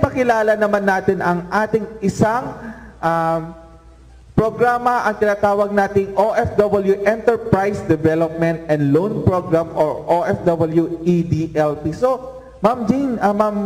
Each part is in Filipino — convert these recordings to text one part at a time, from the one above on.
ipakilala naman natin ang ating isang programa, ang tinatawag nating OFW Enterprise Development and Loan Program or OFW EDLP. So, Ma'am Jane, Ma'am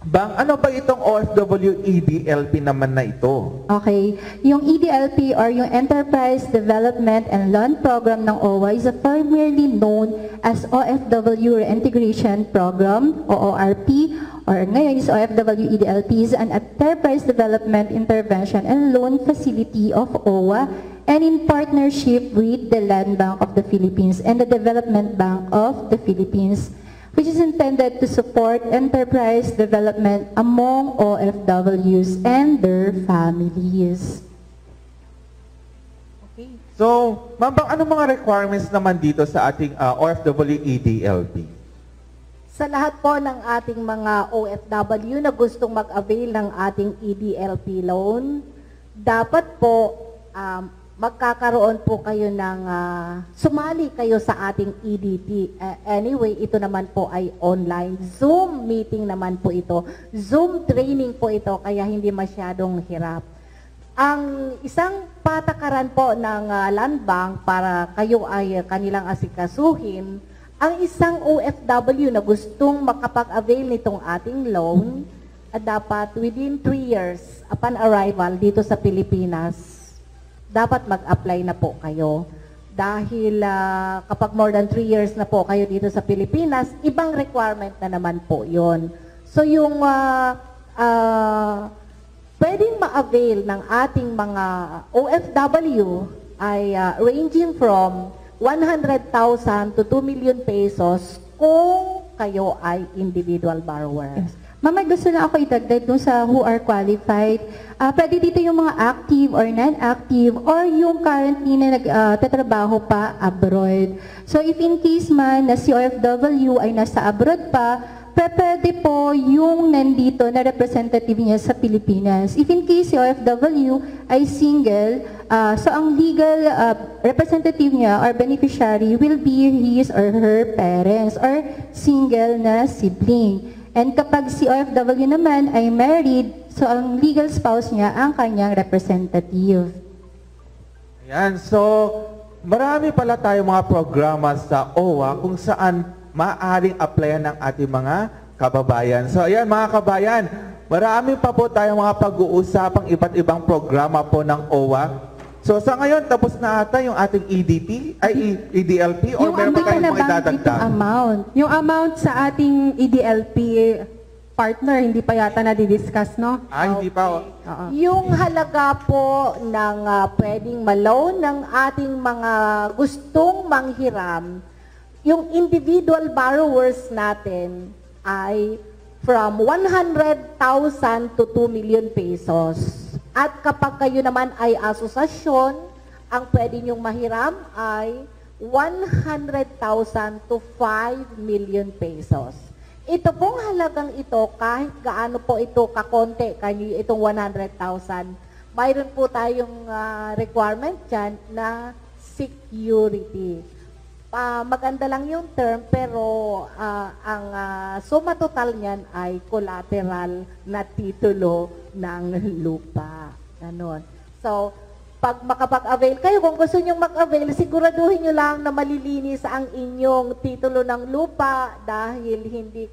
Bang, ano ba itong OFW EDLP naman na ito? Okay. Yung EDLP or yung Enterprise Development and Loan Program ng OWA is formerly known as OFW Reintegration Program o ORP, or ngayon is OFW EDLP, is an Enterprise Development Intervention and Loan Facility of OWA and in partnership with the Land Bank of the Philippines and the Development Bank of the Philippines, which is intended to support enterprise development among OFWs and their families. Okay. So, Ma'am Bang, ano mga requirements naman dito sa ating OFW EDLP? Sa lahat po ng ating mga OFW na gustong mag-avail ng ating EDLP loan, dapat po magkakaroon po kayo ng sumali kayo sa ating EDP. Anyway, ito naman po ay online. Zoom meeting naman po ito. Zoom training po ito, kaya hindi masyadong hirap. Ang isang patakaran po ng Land Bank para kayo ay kanilang asikasuhin, ang isang OFW na gustong makapag-avail nitong ating loan, dapat within 3 years upon arrival dito sa Pilipinas, dapat mag-apply na po kayo. Dahil kapag more than 3 years na po kayo dito sa Pilipinas, ibang requirement na naman po yon. So yung pwedeng ma-avail ng ating mga OFW ay ranging from 100,000 to 2 million pesos kung kayo ay individual borrower. Yes. Mama, gusto na ako idagdag dun sa who are qualified. Pwede dito yung mga active or non-active or yung currently na nagtatrabaho pa abroad. So if in case man na si OFW ay nasa abroad pa, pwede po yung nandito na representative niya sa Pilipinas. If in case si OFW ay single, so ang legal representative niya or beneficiary will be his or her parents or single na sibling. And kapag si OFW naman ay married, so ang legal spouse niya ang kanyang representative. Ayan, so marami pala tayong mga programa sa OWA kung saan maaaring applyan ng ating mga kababayan. So ayan mga kabayan, marami pa po tayong mga pag-uusapang iba't ibang programa po ng OWA. So sa ngayon, tapos na ata yung ating EDP, ay EDLP, or meron pa kayong mga idadagdag? Yung amount sa ating EDLP partner, hindi pa yata na-discuss, no? Hindi pa. Yung halaga po ng pwedeng ma-loan ng ating mga gustong manghiram, yung individual borrowers natin ay from 100,000 to 2 million pesos. At kapag kayo naman ay asosasyon, ang pwede nyong mahiram ay 100,000 to 5 million pesos. Ito pong halagang ito, kahit gaano po ito kakonti, kanyo itong 100,000, mayroon po tayong requirement dyan na security. Maganda lang yung term, pero ang suma total niyan ay collateral na titulo ng lupa. Ganon. So, pag makapag-avail kayo, kung gusto nyo mag-avail, siguraduhin nyo lang na malilinis ang inyong titulo ng lupa dahil hindi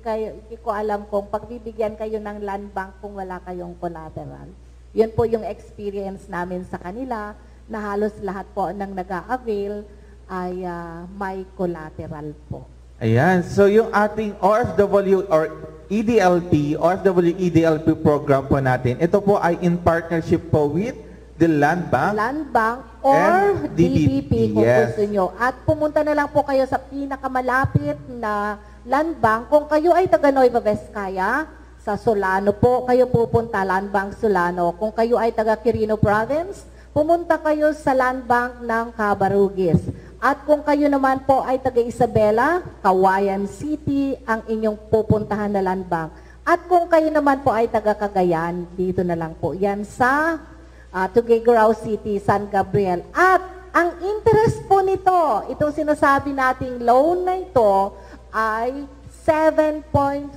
ko alam kung pagbibigyan kayo ng land bank kung wala kayong collateral. Yun po yung experience namin sa kanila na halos lahat po ng nag-a-avail ay may collateral po. Ayan, so yung ating OFW or OFW EDLP program po natin, ito po ay in partnership po with the Land Bank. Land Bank or DBP kung yes. gusto nyo. At pumunta na lang po kayo sa pinakamalapit na Land Bank. Kung kayo ay taga Nueva Vizcaya, sa Solano po kayo pupunta, Land Bank Solano. Kung kayo ay taga Quirino Province, pumunta kayo sa Land Bank ng Cabarugis. At kung kayo naman po ay taga Isabela, Kawayan City, ang inyong pupuntahan na Land Bank. At kung kayo naman po ay taga Cagayan, dito na lang po yan sa Tuguegarao City, San Gabriel. At ang interest po nito, itong sinasabi nating loan na ito, ay 7.5%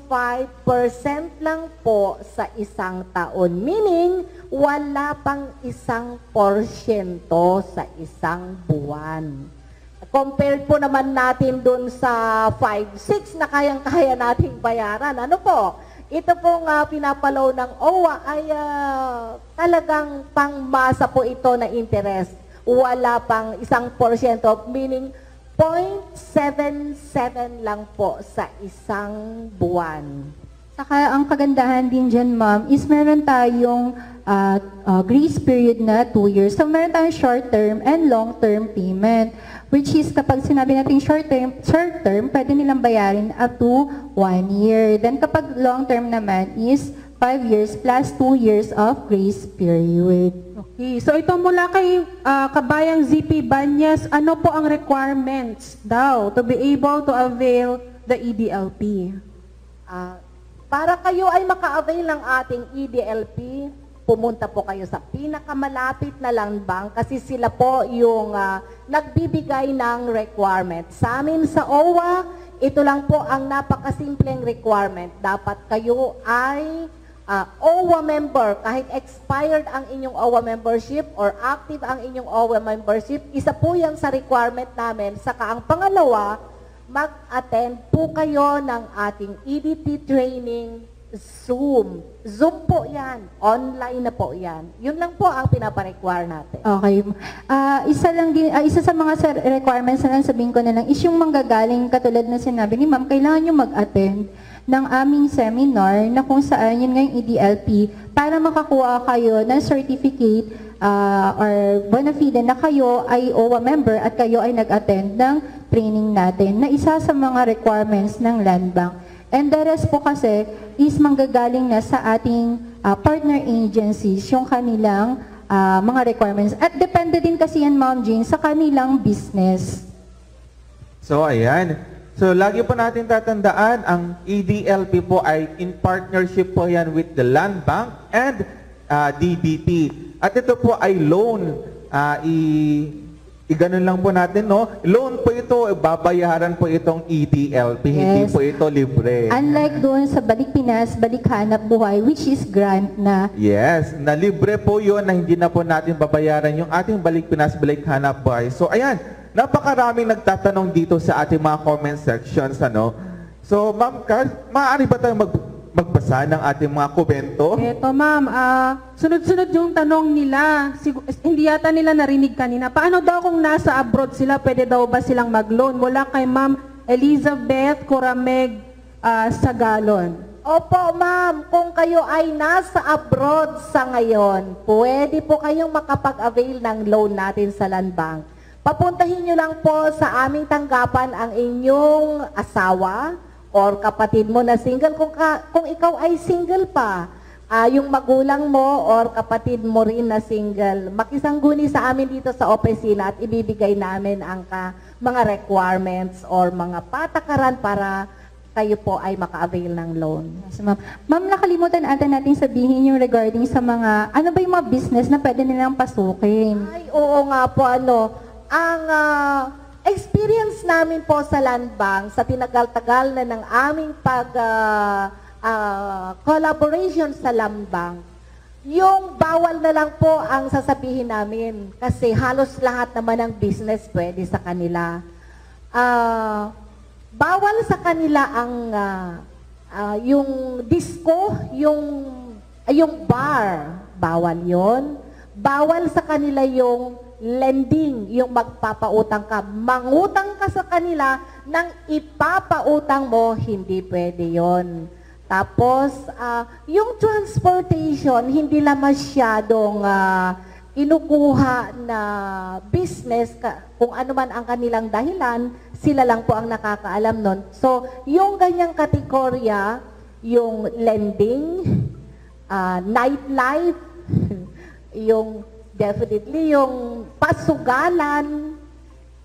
lang po sa isang taon. Meaning, wala pang 1% sa isang buwan. Compared po naman natin dun sa 5-6 na kayang-kaya nating bayaran. Ano po? Ito pong pinapalaw ng OWA ay talagang pangmasa po ito na interest. Wala pang 1%, meaning 0.77 lang po sa isang buwan. Saka ang kagandahan din dyan, ma'am, is meron tayong grace period na 2 years. So meron tayong short-term and long-term payment. Which is kapag sinabi natin short-term, pwede nilang bayarin up to 1 year. Then kapag long-term naman is 5 years plus 2 years of grace period. Okay, so ito mula kay Kabayang ZP Banyas, ano po ang requirements daw to be able to avail the EDLP? Para kayo ay maka-avail ng ating EDLP, pumunta po kayo sa pinakamalapit na land bank kasi sila po yung nagbibigay ng requirement. Sa amin sa OWA, ito lang po ang napakasimpleng requirement. Dapat kayo ay OWA member, kahit expired ang inyong OWA membership or active ang inyong OWA membership, isa po yan sa requirement namin. Saka ang pangalawa, mag-attend po kayo ng ating EDP training Zoom. Zoom po yan. Online na po yan. Yun lang po ang pinaparequire natin. Okay. Isa sa mga requirements na lang sabihin ko na lang is yung manggagaling katulad na sinabi ni ma'am, kailangan nyo mag-attend ng aming seminar na kung saan yun nga yung EDLP para makakuha kayo ng certificate or bona fide na kayo ay OWA member at kayo ay nag-attend ng training natin na isa sa mga requirements ng Land Bank. And the rest po kasi is manggagaling na sa ating partner agencies yung kanilang mga requirements. At depende din kasi yan, Ma'am Jean, sa kanilang business. So, ayan. So, lagi po natin tatandaan, ang EDLP po ay in partnership po yan with the Land Bank and DBP. At ito po ay loan. Iganon lang po natin, no? Loan po ito, babayaran po itong EDLP, hindi Yes. po ito libre. Unlike doon sa Balik Pinas, Balik Hanap Buhay, which is grant na. Yes, na libre po yun na hindi na po natin babayaran yung ating Balik Pinas, Balik Hanap Buhay. So, ayan, napakaraming nagtatanong dito sa ating mga comment sections, ano? So, Ma'am Carl, maaari ba tayong magbasa ng ating mga komento? Eto ma'am, sunod-sunod yung tanong nila. Hindi yata nila narinig kanina. Paano daw kung nasa abroad sila, pwede daw ba silang mag-loan? Mula kay Ma'am Elizabeth Corameg Sagalon. Opo, ma'am. Kung kayo ay nasa abroad sa ngayon, pwede po kayong makapag-avail ng loan natin sa Land Bank. Papuntahin nyo lang po sa aming tanggapan ang inyong asawa or kapatid mo na single. Kung ikaw ay single pa, yung magulang mo or kapatid mo rin na single, makisangguni sa amin dito sa opisina at ibibigay namin ang mga requirements or mga patakaran para kayo po ay maka-avail ng loan. Yes, ma'am. Ma'am, nakalimutan ata natin sabihin yung regarding sa mga, ano ba yung mga business na pwede nilang pasukin? Ay, oo nga po, ang experience namin po sa Land Bank, sa tinagal-tagal na ng aming collaboration sa Land Bank, yung bawal na lang po ang sasabihin namin kasi halos lahat naman ng business pwede sa kanila. Bawal sa kanila ang yung disco, yung bar, bawal yon. Bawal sa kanila yung lending, yung magpapautang ka. Mangutang ka sa kanila nang ipapautang mo, hindi pwede yon. Tapos, yung transportation, hindi lang masyadong kinukuha na business, kung ano man ang kanilang dahilan, sila lang po ang nakakaalam nun. So, yung ganyang kategorya, yung lending, nightlife, yung definitely yung pasugalan,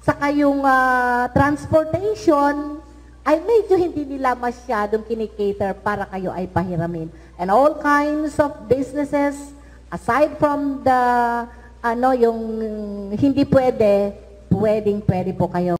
saka yung transportation, ay medyo hindi nila masyadong kinikater para kayo ay pahiramin. And all kinds of businesses, aside from the, yung hindi pwede, pwede po kayo